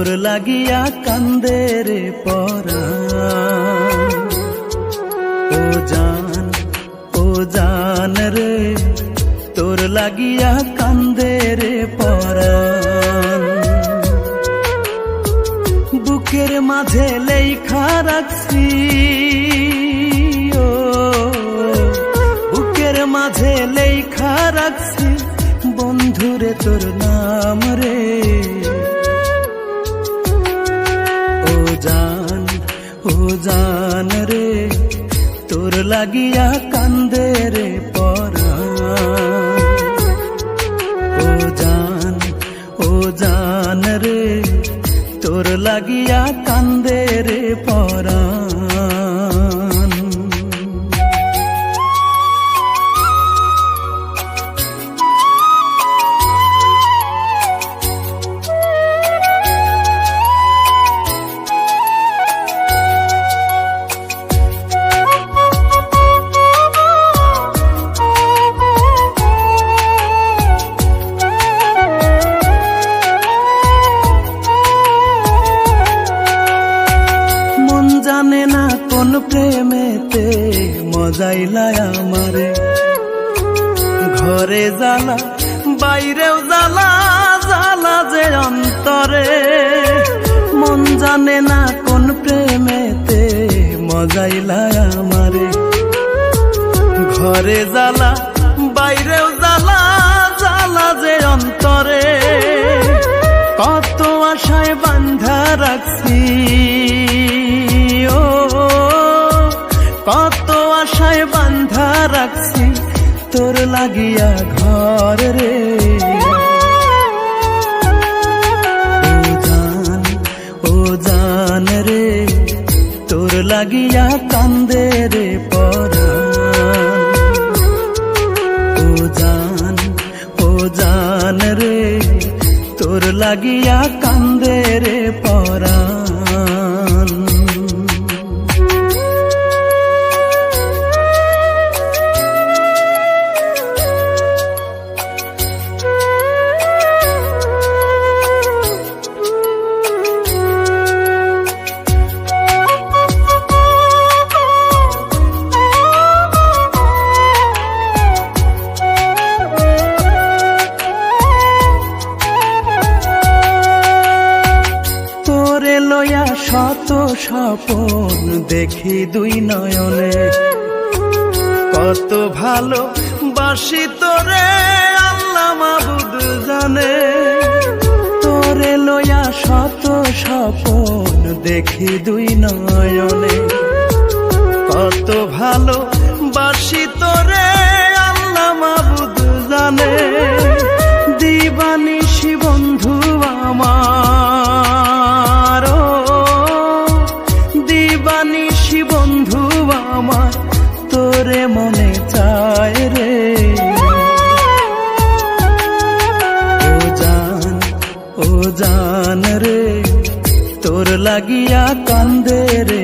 তোর লাগিয়া কান্দে রে পরাণ। ও জান রে তোর লাগিয়া কান্দে রে পরাণ। বুকের মাঝে লেখা রাখছি, বুকের মাঝে লেখা রাখছি বন্ধুরে তোর নাম রে। ও জান রে তোর লাগিয়া কান্দে রে পরাণ। ও জান রে তোর লাগিয়া কান্দে রে পরাণ। জানে না কোন প্রেমেতে মজাইলায় আমারে, ঘরে জ্বালা বাইরেও জ্বালা, জ্বালা যে অন্তরে। মন জানে না কোন প্রেমেতে মজাইলায় আমারে, ঘরে জ্বালা বাইরেও জ্বালা, জ্বালা যে অন্তরে। কত আশায় বান্ধা রাখছি, কত আশায় বান্ধা রাখছি তোর লাগিয়া ঘর রে। ও জান রে তোর লাগিয়া কান্দে রে পরাণ। ও জান রে তোর লাগিয়া কান্দে রে পরাণ। লয়া শত স্বপন দেখি দুই নয়নে, কত ভালো বাসি তোরে আল্লাহ মাবুদ জানে। তোরে লয়া শত স্বপন দেখি দুই নয়নে, কত ভালো বাসি তোরে আল্লাহ মাবুদ জানে। দিবানিশি বন্ধু আমার, দিবানিশি বন্ধু আমার তোরে মনে চায় রে। ও জান রে তোর লাগিয়া কান্দে রে